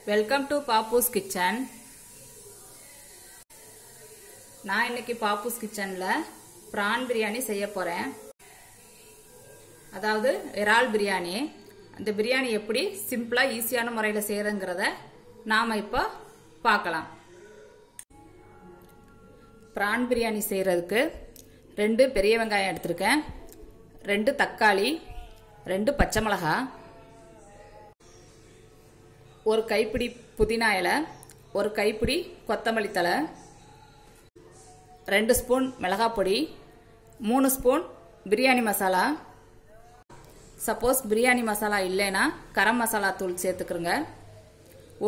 Welcome to Pappu's kitchen. நான் இன்னைக்கு பாப்பூஸ் கிச்சன்ல பிரான் பிரியாணி செய்ய போறேன். அதாவது இறால் பிரியாணி. அந்த பிரியாணி எப்படி சிம்பிளா ஈஸியான முறையில செய்யறதுங்கிறத நாம இப்ப பார்க்கலாம். பிரான் பிரியாணி செய்யறதுக்கு 2 பெரிய வெங்காயம் எடுத்திருக்கேன், 2 தக்காளி, 2 பச்சை மிளகாய், ஒரு கைப்பிடி புதினா இலை, ஒரு கைப்பிடி கொத்தமல்லி தழை, 2 ஸ்பூன் மிளகாய் பொடி, 3 ஸ்பூன் பிரியாணி மசாலா. சப்போஸ் பிரியாணி மசாலா இல்லைன்னா கரம் மசாலா தூள் சேர்த்துக்கிறங்க.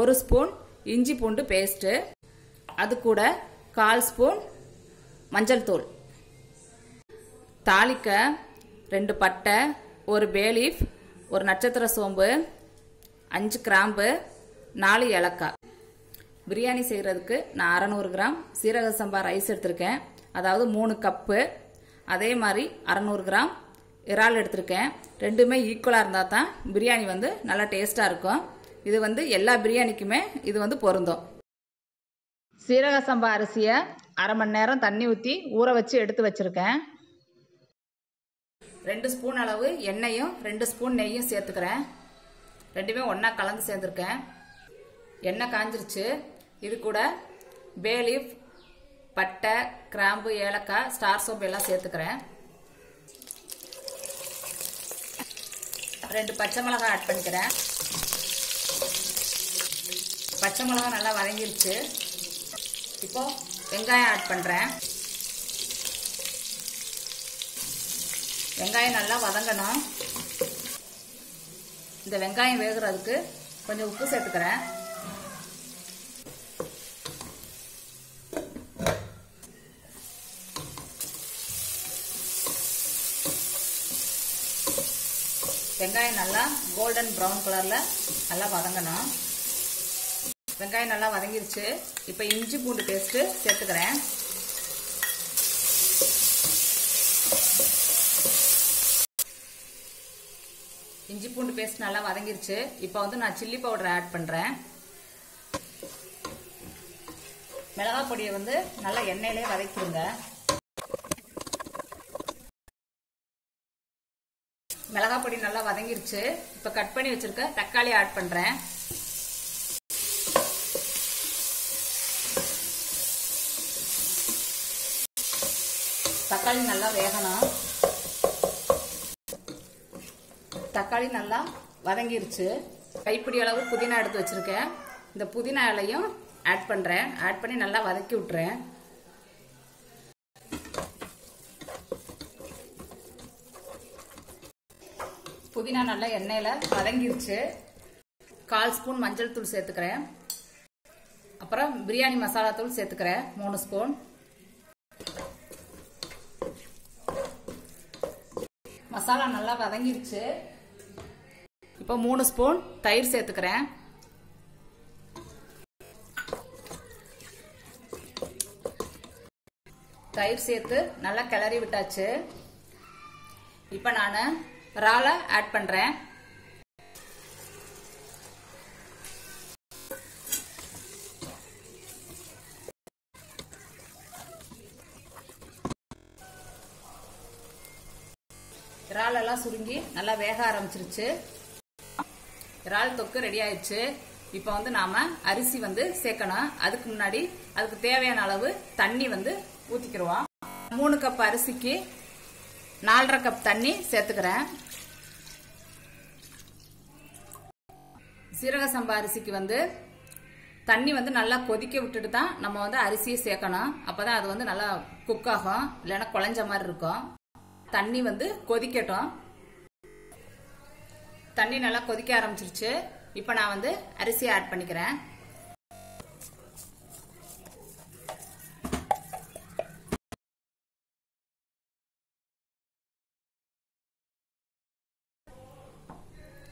1 ஸ்பூன் இஞ்சி பூண்டு பேஸ்ட்டு, அது கூட 1/4 ஸ்பூன் மஞ்சள் தூள். தாளிக்க 2 பட்டை, 1 பே லீஃப், 1 நட்சத்திர சோம்பு, 5 கிராம்பு, 4 ஏலக்காய். பிரியாணி செய்கிறதுக்கு நான் 600 கிராம் சீரக சம்பா ரைஸ் எடுத்திருக்கேன், அதாவது 3 கப்பு. அதே மாதிரி 600 கிராம் இறால் எடுத்திருக்கேன். ரெண்டுமே ஈக்குவலாக இருந்தால் தான் பிரியாணி நல்லா டேஸ்ட்டாக இருக்கும். இது எல்லா பிரியாணிக்குமே இது பொருந்தும். சீரக சம்பா அரிசியை 1/2 மணி நேரம் தண்ணி ஊற்றி ஊற வச்சு எடுத்து வச்சுருக்கேன். 2 ஸ்பூன் அளவு எண்ணெயும் 2 ஸ்பூன் நெய்யும் சேர்த்துக்கிறேன். ரெண்டுமே ஒன்றா கலந்து சேர்ந்துருக்கேன். எண்ணெய் காஞ்சிருச்சு. இது கூட பே லீஃப், பட்டை, கிராம்பு, ஏலக்காய், ஸ்டார் சோம்பு எல்லாம் சேர்த்துக்கிறேன். 2 பச்சை மிளகாய் ஆட் பண்ணிக்கிறேன். பச்சை மிளகாய் நல்லா வதங்கிருச்சு. இப்போ வெங்காயம் ஆட் பண்ணுறேன். வெங்காயம் நல்லா வதங்கணும். இந்த வெங்காயம் வேகிறதுக்கு கொஞ்சம் உப்பு சேர்த்துக்கிறேன். வெங்காயம் நல்லா கோல்டன் ப்ரௌன் கலர்ல நல்லா வதங்கணும். வெங்காயம் நல்லா வதங்கிருச்சு. இப்போ இஞ்சி பூண்டு பேஸ்ட் சேர்த்துக்கிறேன். இஞ்சி பூண்டு பேஸ்ட் நல்லா வதங்கிருச்சு. இப்போ நான் சில்லி பவுடர் ஆட் பண்றேன். மிளகாய் பொடியை நல்லா எண்ணெயிலே வதக்கிடுங்க. மிளகாய் பொடி நல்லா வதங்கிருச்சு. இப்போ கட் பண்ணி வச்சிருக்க தக்காளி ஆட் பண்றேன். தக்காளி நல்லா வேகணும். தக்காளி நல்லா வதங்கிருச்சு. கைப்பிடி அளவு புதினா எடுத்து வச்சிருக்கேன். இந்த புதினா இலையும் ஆட் பண்றேன். ஆட் பண்ணி நல்லா வதக்கி விட்டுறேன். புதினா நல்லா எண்ணெயில வதங்கிருச்சு. 1/4 ஸ்பூன் மஞ்சள் தூள் சேர்த்துக்கிறேன். அப்புறம் பிரியாணி மசாலா தூள் சேர்த்துக்கிறேன் 3 ஸ்பூன். மசாலா நல்லா வதங்கிருச்சு. இப்போ 3 ஸ்பூன் தயிர் சேர்த்துக்கிறேன். தயிர் சேர்த்து நல்லா கிளறி விட்டாச்சு. இப்போ நான் இறாலை ஆட் பண்றேன். இறால் எல்லாம் சுருங்கி நல்லா வேக ஆரம்பிச்சிருச்சு. இறால் தொக்கு ரெடி ஆயிடுச்சு. இப்போ நாம அரிசி சேர்க்கணும். அதுக்கு முன்னாடி அதுக்கு தேவையான அளவு தண்ணி ஊத்திக்கிறோம். 3 கப் அரிசிக்கு 4.5 கப் தண்ணி சேர்த்துக்கிறேன். சீரக சம்பா அரிசிக்கு தண்ணி நல்லா கொதிக்க விட்டுட்டு தான் நம்ம அரிசியை சேர்க்கணும். அப்பதான் அது நல்லா குக் ஆகும், இல்லைன்னா குழஞ்ச மாதிரி இருக்கும். தண்ணி கொதிக்கட்டும். தண்ணி நல்லா கொதிக்க ஆரம்பிச்சிருச்சு. இப்போ நான் அரிசியை ஆட் பண்ணிக்கிறேன்.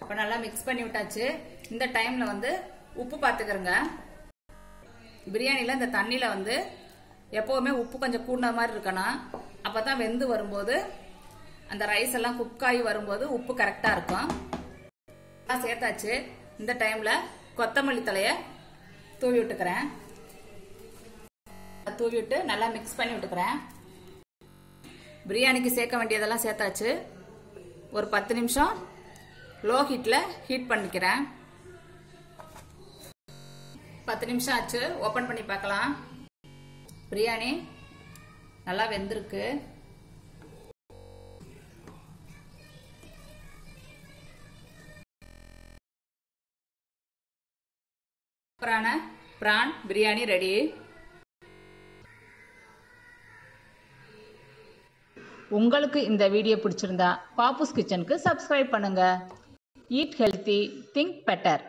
இப்போ நல்லா மிக்ஸ் பண்ணி விட்டாச்சு. இந்த டைம்ல உப்பு பார்த்துக்கிறங்க. பிரியாணில இந்த தண்ணியில எப்பவுமே உப்பு கொஞ்சம் கூடின மாதிரி இருக்கணும். அப்பதான் வெந்து வரும்போது அந்த ரைஸ் எல்லாம் குக் ஆகி வரும்போது உப்பு கரெக்டா இருக்கும். சேர்த்தாச்சு. இந்த டைம்ல கொத்தமல்லி தலையை தூவி விட்டுக்கிறேன். தூவி விட்டு நல்லா மிக்ஸ் பண்ணி விட்டுக்கிறேன். பிரியாணிக்கு சேர்க்க வேண்டியதெல்லாம் சேர்த்தாச்சு. ஒரு 10 நிமிஷம் லோ ஹீட்டில் ஹீட் பண்ணிக்கிறேன். 10 நிமிஷம் ஆச்சு. ஓப்பன் பண்ணி பார்க்கலாம். பிரியாணி நல்லா வெந்திருக்கு. சூப்பரான பிரான் பிரியாணி ரெடி. உங்களுக்கு இந்த வீடியோ பிடிச்சிருந்தா பாப்புஸ் கிச்சனுக்கு சப்ஸ்கிரைப் பண்ணுங்க. Eat healthy, think better.